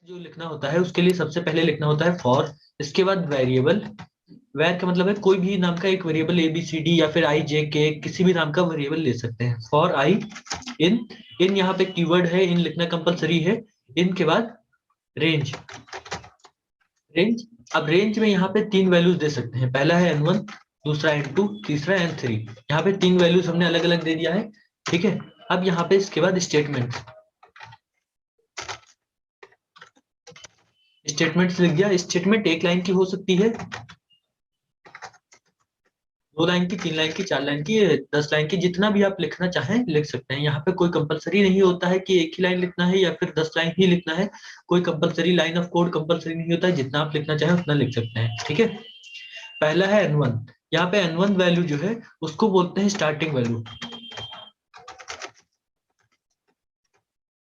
जो लिखना होता है उसके लिए सबसे पहले लिखना होता है फॉर, इसके बाद वेरिएबल। वैर का मतलब है कोई भी नाम का एक variable, A B C D या फिर आई जे के, किसी भी नाम का वेरिएबल ले सकते हैं। फॉर आई इन, इन यहाँ पे कीवर्ड है, इन लिखना कंपलसरी है। इन के बाद रेंज, रेंज। अब रेंज में यहाँ पे तीन वैल्यूज दे सकते हैं, पहला है n1, दूसरा n2, तीसरा n3। यहाँ पे तीन वैल्यूज हमने अलग अलग दे दिया है, ठीक है। अब यहाँ पे इसके बाद स्टेटमेंट, स्टेटमेंट्स लिख दिया। स्टेटमेंट एक लाइन की हो सकती है, दो लाइन की, तीन लाइन की, चार लाइन की, 10 लाइन की, जितना भी आप लिखना चाहें लिख सकते हैं। यहाँ पे कोई कंपलसरी नहीं होता है कि एक ही लाइन लिखना है या फिर 10 लाइन ही लिखना है। कोई compulsory line of code compulsory नहीं होता है, जितना आप लिखना चाहें उतना लिख सकते हैं, ठीक है। पहला है n1, यहाँ पे n1 वैल्यू जो है उसको बोलते हैं स्टार्टिंग वैल्यू।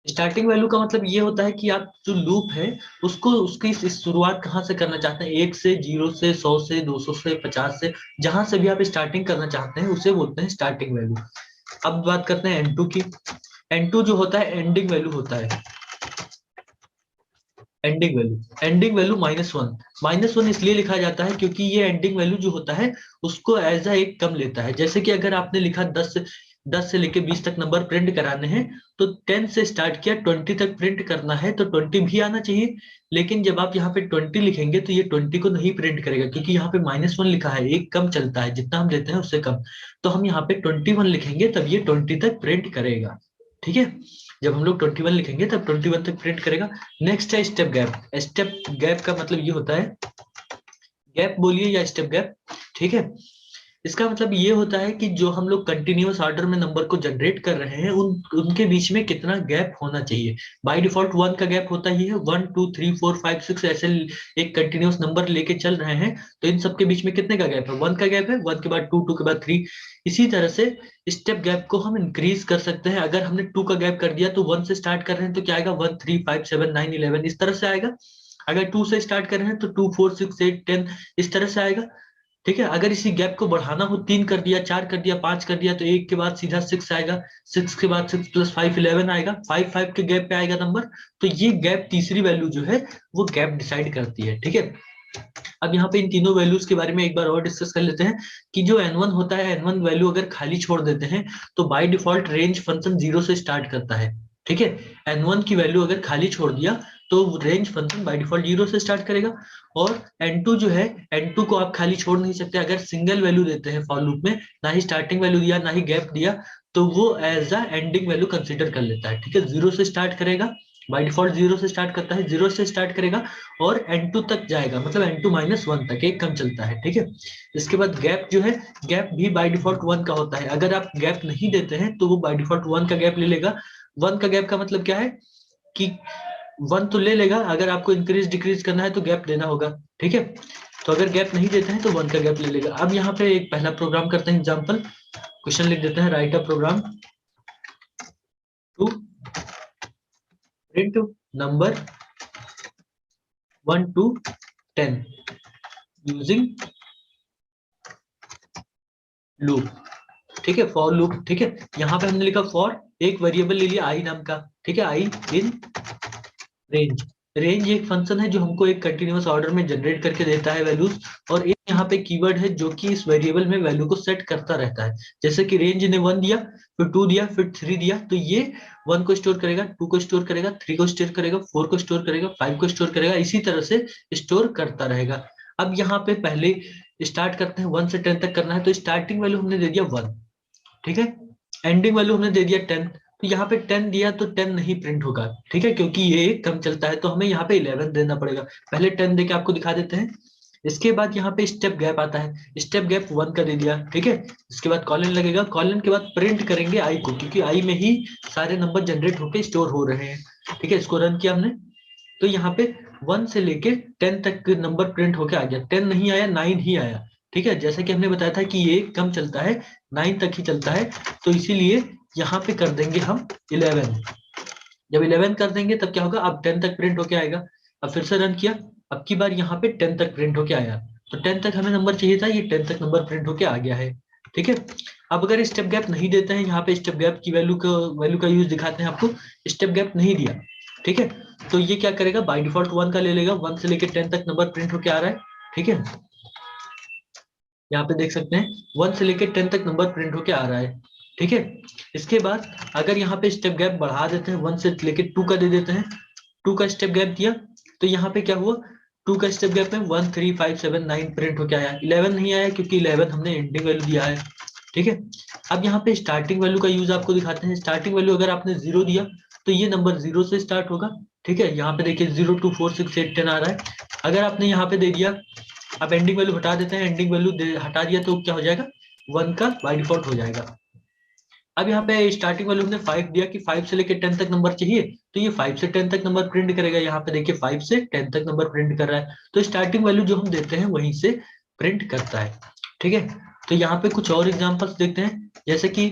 स्टार्टिंग वैल्यू का मतलब ये होता है कि आप जो लूप है उसको, उसकी शुरुआत कहाँ से करना चाहते हैं, एक से, जीरो से, 100 से, 200 से, 50 से, जहां से भी आप स्टार्टिंग करना चाहते हैं उसे बोलते हैं स्टार्टिंग वैल्यू। अब बात करते हैं n2 की। n2 जो होता है एंडिंग वैल्यू होता है, एंडिंग वैल्यू। एंडिंग वैल्यू -1, -1 इसलिए लिखा जाता है क्योंकि ये एंडिंग वैल्यू जो होता है उसको एज अ एक कम लेता है। जैसे कि अगर आपने लिखा 10 से लेके 20 तक नंबर प्रिंट कराने हैं, तो 10 से स्टार्ट किया, 20 तक प्रिंट करना है तो 20 भी आना चाहिए। लेकिन जब आप यहाँ पे 20 लिखेंगे तो ये 20 को नहीं प्रिंट करेगा, क्योंकि यहाँ पे -1 लिखा है, एक कम चलता है, जितना हम देते हैं उससे कम। तो हम यहाँ पे 21 लिखेंगे तब ये 20 तक प्रिंट करेगा, ठीक है। जब हम लोग 21 लिखेंगे तब 21 तक प्रिंट करेगा। नेक्स्ट है स्टेप गैप। स्टेप गैप का मतलब ये होता है, गैप बोलिए या स्टेप गैप, ठीक है। इसका मतलब ये होता है कि जो हम लोग कंटिन्यूअस ऑर्डर में नंबर को जनरेट कर रहे हैं उनके बीच में कितना गैप होना चाहिए। बाय डिफॉल्ट 1 का गैप होता ही है, 1 2 3 4 5 6 ऐसे एक कंटिन्यूअस नंबर लेके चल रहे हैं, तो इन सबके बीच में कितने का गैप है, 1 का गैप है, 1 के बाद 2, 2 के बाद 3। इसी तरह से स्टेप गैप को हम इंक्रीज कर सकते हैं। अगर हमने 2 का गैप कर दिया तो 1 से स्टार्ट कर रहे हैं तो क्या आएगा, 1 3 5 7 9 11 इस तरह से आएगा। अगर 2 से स्टार्ट कर रहे हैं तो 2 4 6 8 10 इस तरह से आएगा, ठीक है। अगर इसी गैप को बढ़ाना हो, 3 कर दिया, 4 कर दिया, 5 कर दिया, तो एक के बाद सीधा 6 आएगा, 6 के बाद 6 + 5 11 आएगा, 5 5 के गैप पे आएगा नंबर। तो ये गैप तीसरी वैल्यू जो है वो गैप डिसाइड करती है, ठीक है। अब यहाँ पे इन तीनों वैल्यूज के बारे में एक बार और डिस्कस कर लेते हैं कि जो n1 होता है, n1 वैल्यू अगर खाली छोड़ देते हैं तो बाय डिफॉल्ट रेंज फंक्शन 0 से स्टार्ट करता है, ठीक है। n1 की वैल्यू अगर खाली छोड़ दिया तो रेंज फंक्शन बाय डिफॉल्ट 0 से स्टार्ट करेगा। और n2 जो है, n2 को आप खाली छोड़ नहीं सकते। अगर सिंगल वैल्यू देते हैं फॉर लूप में, ना ही स्टार्टिंग वैल्यू दिया ना ही गैप दिया, तो वो as a ending value consider कर लेता है, ठीक है। 0 से स्टार्ट करेगा, बाय डिफॉल्ट 0 से स्टार्ट करता है, 0 से स्टार्ट करेगा और n2 तक जाएगा, मतलब n2 -1 तक, एक कम चलता है, ठीक है। इसके बाद गैप जो है, गैप भी बाय डिफॉल्ट 1 का होता है। अगर आप गैप नहीं देते हैं तो वो बाय डिफॉल्ट 1 का गैप ले लेगा। 1 का गैप का मतलब क्या है कि 1 तो ले लेगा, अगर आपको इंक्रीज डिक्रीज करना है तो गैप देना होगा, ठीक है। तो अगर गैप नहीं देते हैं तो 1 का गैप ले लेगा। अब यहाँ पे एक पहला प्रोग्राम करते हैं, एग्जाम्पल क्वेश्चन लिख देते हैं, write a program to print number 1 to 10 using loop, ठीक है, फॉर लूप, ठीक है। यहाँ पे हमने लिखा फॉर, एक वेरिएबल ले लिया आई नाम का, ठीक है, आई इन रेंज। रेंज एक फंक्शन है जो हमको एक कंटिन्यूअस ऑर्डर में जनरेट करके देता है वैल्यूज, और एक यहाँ पे कीवर्ड है जो कि इस वेरिएबल में वैल्यू को सेट करता रहता है। जैसे कि रेंज ने 1 दिया, फिर 2 दिया, फिर 3 दिया, तो ये 1 को स्टोर करेगा, 2 को स्टोर करेगा, 3 को स्टोर करेगा, 4 को स्टोर करेगा, 5 को स्टोर करेगा, इसी तरह से स्टोर करता रहेगा। अब यहाँ पे पहले स्टार्ट करते हैं, 1 से 10 तक करना है, तो स्टार्टिंग वैल्यू हमने दे दिया 1, ठीक है। एंडिंग वैल्यू हमने दे दिया 10, तो यहाँ पे 10 दिया तो 10 नहीं प्रिंट होगा, ठीक है, क्योंकि ये कम चलता है, तो हमें यहाँ पे 11 देना पड़ेगा। पहले 10 देके आपको दिखा देते हैं। इसके बाद यहाँ पे स्टेप गैप आता है, स्टेप गैप 1 का दे दिया, ठीक है। इसके बाद कॉलन लगेगा, कॉलन के बाद प्रिंट करेंगे आई को, क्योंकि आई में ही सारे नंबर जनरेट होके स्टोर हो रहे हैं, ठीक है। इसको रन किया हमने, तो यहाँ पे 1 से लेके 10 तक नंबर प्रिंट होके आ गया। 10 नहीं आया, 9 ही आया, ठीक है। जैसे कि हमने बताया था कि ये कम चलता है, 9 तक ही चलता है, तो इसीलिए यहाँ पे कर देंगे हम 11। जब 11 कर देंगे तब क्या होगा, अब 10 तक प्रिंट होके आएगा। अब फिर से रन किया, अब की बार यहाँ पे 10 तक प्रिंट होके आया, तो 10 तक हमें नंबर चाहिए था, ये 10 तक नंबर प्रिंट होके आ गया है, ठीक है। अब अगर स्टेप गैप नहीं देते हैं, यहाँ पे स्टेप गैप की वैल्यू का यूज दिखाते हैं आपको, स्टेप गैप नहीं दिया, ठीक है, तो ये क्या करेगा, बाय डिफॉल्ट 1 का ले लेगा, 1 से लेके 10 तक नंबर प्रिंट होके आ रहा है, ठीक है। यहाँ पे देख सकते हैं 1 से लेके 10 तक नंबर प्रिंट होके आ रहा है, ठीक है। इसके बाद अगर यहाँ पे स्टेप गैप बढ़ा देते हैं, 1 से लेके 2 का दे देते हैं, 2 का स्टेप गैप दिया, तो यहाँ पे क्या हुआ, 2 का स्टेप गैप में 1 3 5 7 9 प्रिंट होके आया, 11 नहीं आया क्योंकि 11 हमने एंडिंग वैल्यू दिया है, ठीक है। अब यहाँ पे स्टार्टिंग वैल्यू का यूज आपको दिखाते हैं। स्टार्टिंग वैल्यू अगर आपने 0 दिया तो ये नंबर 0 से स्टार्ट होगा, ठीक है। यहाँ पे देखिए 0 2 4 6 8 10 आ रहा है। अगर आपने यहाँ पे दे दिया, अब एंडिंग वैल्यू हटा देते हैं, एंडिंग वैल्यू हटा दिया तो क्या हो जाएगा, 1 का बाय डिफॉल्ट हो जाएगा। अब यहाँ पे स्टार्टिंग वैल्यू हमने 5 दिया कि 5 से लेके 10 तक नंबर चाहिए, तो ये 5 से 10 तक नंबर प्रिंट करेगा। यहाँ पे देखिए 5 से 10 तक नंबर प्रिंट कर रहा है, तो स्टार्टिंग वैल्यू जो हम देते हैं वहीं से प्रिंट करता है, ठीक है। तो यहाँ पे कुछ और एग्जांपल्स देखते हैं, जैसे कि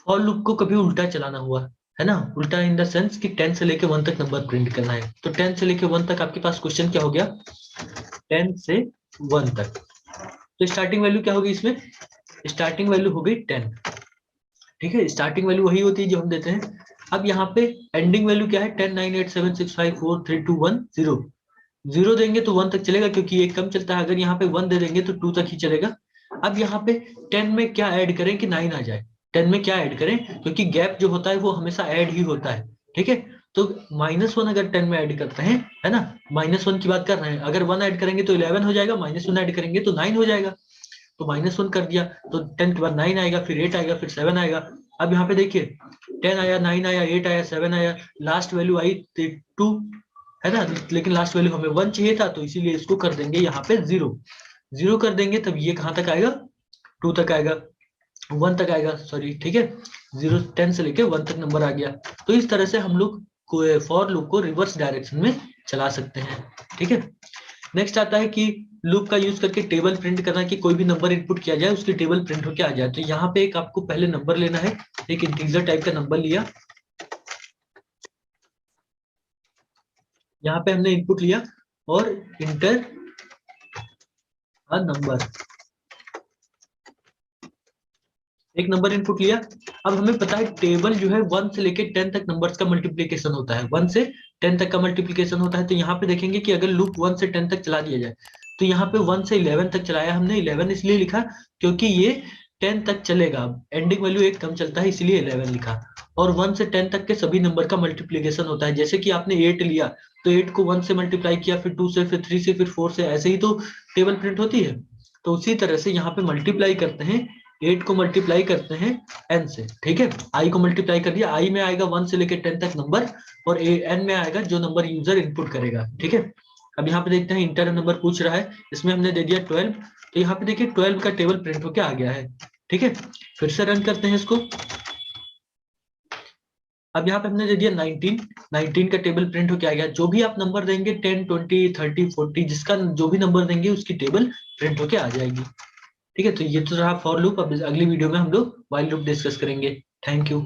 फॉर लूप को कभी उल्टा चलाना हुआ है ना, उल्टा इन द सेंस कि 10 से लेके 1 तक नंबर प्रिंट करना है। तो 10 से लेके 1 तक आपके पास क्वेश्चन क्या हो गया, 10 से 1 तक, तो स्टार्टिंग वैल्यू क्या होगी इसमें, स्टार्टिंग वैल्यू हो गई 10, ठीक है। स्टार्टिंग वैल्यू वही होती है जो हम देते हैं। अब यहाँ पे एंडिंग वैल्यू क्या है, 10 9 8 7 6 5 4 3 2 1 0, 0 देंगे तो 1 तक चलेगा क्योंकि एक कम चलता है, अगर यहाँ पे 1 दे देंगे तो 2 तक ही चलेगा। अब यहाँ पे 10 में क्या ऐड करें कि 9 आ जाए, 10 में क्या ऐड करें, क्योंकि गैप जो होता है वो हमेशा ऐड ही होता है, ठीक है। तो -1 अगर 10 में ऐड करते हैं, है ना, -1 की बात कर रहे हैं, अगर 1 ऐड करेंगे तो 11 हो जाएगा, -1 ऐड करेंगे तो 9 हो जाएगा। तो -1 कर दिया तो 10 के बाद 9 आएगा, फिर 8 आएगा, फिर 7 आएगा। अब यहाँ पे देखिए 10 आया, 9 आया, 8 आया, 7 आया, लास्ट वैल्यू आई 2, है ना, लेकिन लास्ट वैल्यू हमें 1 चाहिए था, तो इसीलिए इसको कर देंगे यहाँ पे 0 कर देंगे, तब ये कहाँ तक आएगा, 2 तक आएगा, 1 तक आएगा, सॉरी, ठीक है। 10 से लेके 1 तक नंबर आ गया। तो इस तरह से हम लोग फॉर लूप को रिवर्स डायरेक्शन में चला सकते हैं, ठीक है। नेक्स्ट आता है कि लूप का यूज करके टेबल प्रिंट करना, कि कोई भी नंबर इनपुट किया जाए उसकी टेबल प्रिंट होके आ जाए। तो यहाँ पे एक आपको पहले नंबर लेना है, एक इंटीजर टाइप का नंबर लिया, यहाँ पे हमने इनपुट लिया और इंटर अ नंबर, एक नंबर इनपुट लिया। अब हमें पता है टेबल जो है 1 से लेके 10 तक नंबर्स का मल्टीप्लीकेशन होता है, 1 से 10 तक का मल्टीप्लीकेशन होता है। तो यहाँ पे देखेंगे कि अगर लूप 1 से 10 तक चला दिया जाए, तो यहाँ पे 1 से 11 तक चलाया हमने, 11 इसलिए लिखा क्योंकि ये 10 तक चलेगा, एंडिंग वैल्यू एक कम चलता है इसलिए 11 लिखा। और 1 से 10 तक के सभी नंबर का मल्टीप्लीकेशन होता है, जैसे कि आपने 8 लिया तो 8 को 1 से मल्टीप्लाई किया, फिर 2 से, फिर 3 से, फिर 4 से, ऐसे ही तो टेबल प्रिंट होती है। तो उसी तरह से यहाँ पे मल्टीप्लाई करते हैं, 8 को मल्टीप्लाई करते हैं n से, ठीक है। i को मल्टीप्लाई कर दिया, i में आएगा 1 से लेकर 10 तक नंबर, और n में आएगा जो नंबर यूजर इनपुट करेगा, ठीक है। अब यहाँ पे देखते हैं इंटर नंबर पूछ रहा है, इसमें हमने दे दिया 12, तो यहाँ पे देखिए 12 का टेबल प्रिंट होके आ गया है, ठीक है। फिर से रन करते हैं इसको। अब यहाँ पे हमने दे दिया 19 का टेबल प्रिंट होके आ गया। जो भी आप नंबर देंगे 10 20 30 40, जिसका जो भी नंबर देंगे उसकी टेबल प्रिंट होके आ जाएगी, ठीक है। तो ये तो रहा फॉर लूप। अब अगली वीडियो में हम लोग व्हाइल लूप डिस्कस करेंगे। Thank you.